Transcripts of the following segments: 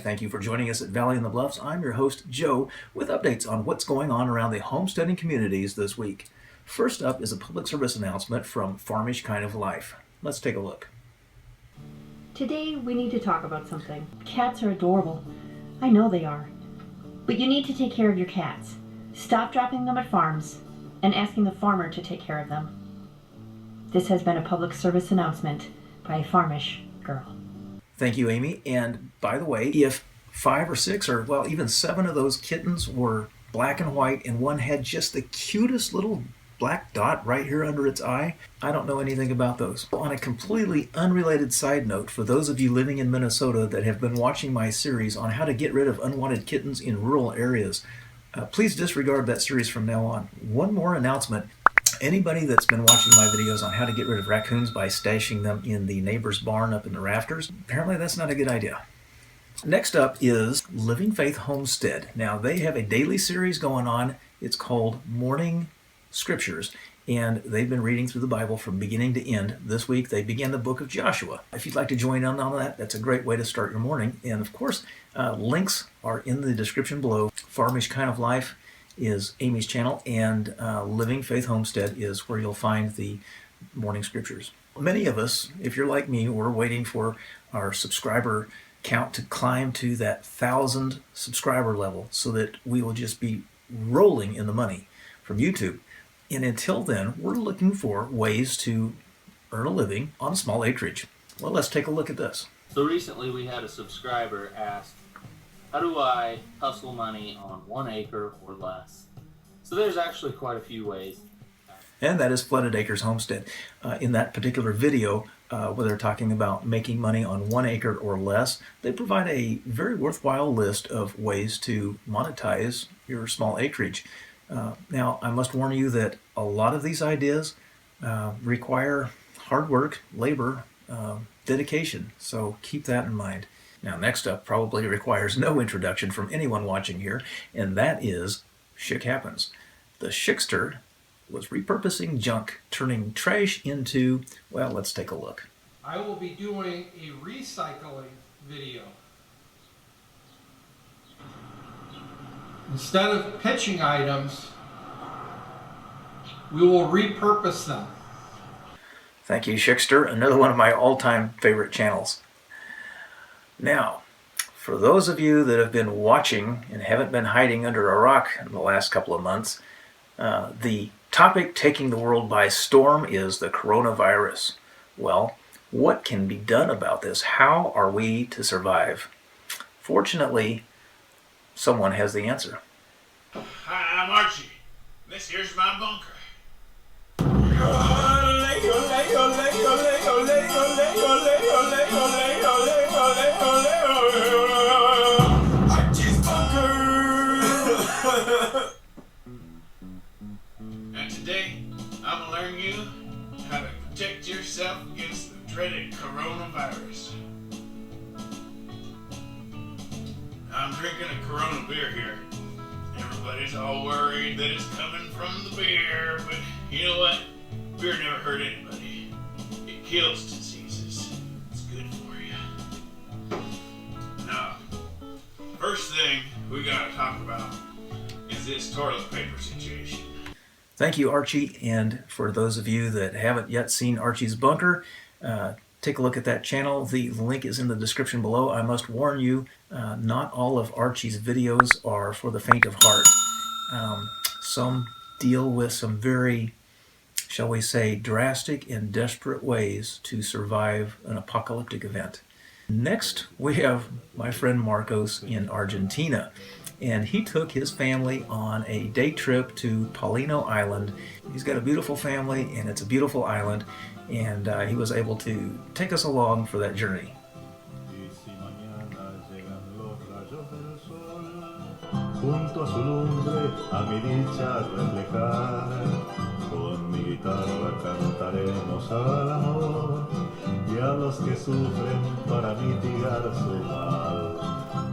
Thank you for joining us at Valley in the Bluffs. I'm your host, Joe, with updates on what's going on around the homesteading communities this week. First up is a public service announcement from Farmish Kind of Life. Let's take a look. Today we need to talk about something. Cats are adorable. I know they are. But you need to take care of your cats. Stop dropping them at farms and asking the farmer to take care of them. This has been a public service announcement by a Farmish girl. Thank you, Amy. And by the way, if 5 or 6 or, well, even 7 of those kittens were black and white and one had just the cutest little black dot right here under its eye, I don't know anything about those. On a completely unrelated side note, for those of you living in Minnesota that have been watching my series on how to get rid of unwanted kittens in rural areas, please disregard that series from now on. One more announcement. Anybody that's been watching my videos on how to get rid of raccoons by stashing them in the neighbor's barn up in the rafters, apparently that's not a good idea. Next up is Living Faith Homestead. Now, they have a daily series going on. It's called Morning Scriptures, and they've been reading through the Bible from beginning to end. This week, they began the book of Joshua. If you'd like to join in on that, that's a great way to start your morning. And of course, links are in the description below. Farmish Kind of Life is Amy's channel, and Living Faith Homestead is where you'll find the morning scriptures. Many of us, if you're like me, we're waiting for our subscriber count to climb to that 1,000 subscriber level so that we will just be rolling in the money from YouTube. And until then, we're looking for ways to earn a living on a small acreage. Well, let's take a look at this. So recently we had a subscriber ask, how do I hustle money on 1 acre or less? So there's actually quite a few ways. And that is Flooded Acres Homestead. In that particular video, where they're talking about making money on 1 acre or less, they provide a very worthwhile list of ways to monetize your small acreage. Now, I must warn you that a lot of these ideas require hard work, labor, dedication, so keep that in mind. Now, next up probably requires no introduction from anyone watching here, and that is Schick Happens. The Schickster was repurposing junk, turning trash into, well, let's take a look. I will be doing a recycling video. Instead of pitching items, we will repurpose them. Thank you, Schickster, another one of my all-time favorite channels. Now, for those of you that have been watching and haven't been hiding under a rock in the last couple of months, the topic taking the world by storm is the coronavirus. Well, what can be done about this? How are we to survive? Fortunately, someone has the answer. Hi, I'm Archie. This here's my bunker. Archie's bunker. And today, I'm gonna learn you how to protect yourself against the dreaded coronavirus. I'm drinking a Corona beer here. Everybody's all worried that it's coming from the beer, but you know what? Beer never hurt anybody. It kills diseases. It's good for you. Now, first thing we gotta talk about is this toilet paper situation. Thank you, Archie, and for those of you that haven't yet seen Archie's bunker, take a look at that channel. The link is in the description below. I must warn you, not all of Archie's videos are for the faint of heart. Some deal with some very, shall we say, drastic and desperate ways to survive an apocalyptic event. Next, we have my friend Marcos in Argentina, and he took his family on a day trip to Paulino Island. He's got a beautiful family, and it's a beautiful island, and he was able to take us along for that journey. Junto a su lumbre a mi dicha reflejar, con mi guitarra cantaremos al amor y a los que sufren para mitigar su mal.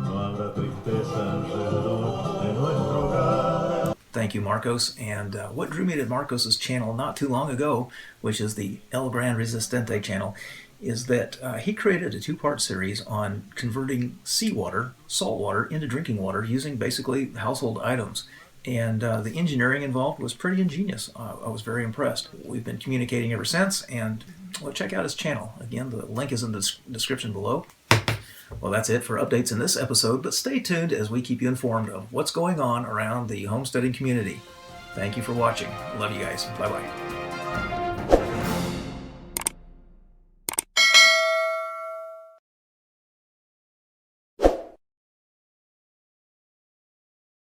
No habrá tristeza alrededor de nuestro hogar. Thank you, Marcos. And what drew me to Marcos's channel not too long ago, which is the Gran Resistente channel, is that he created a 2-part series on converting seawater, salt water, into drinking water using basically household items. And the engineering involved was pretty ingenious. I was very impressed. We've been communicating ever since, and well, check out his channel. Again, the link is in the description below. Well, that's it for updates in this episode, but stay tuned as we keep you informed of what's going on around the homesteading community. Thank you for watching. Love you guys. Bye-bye.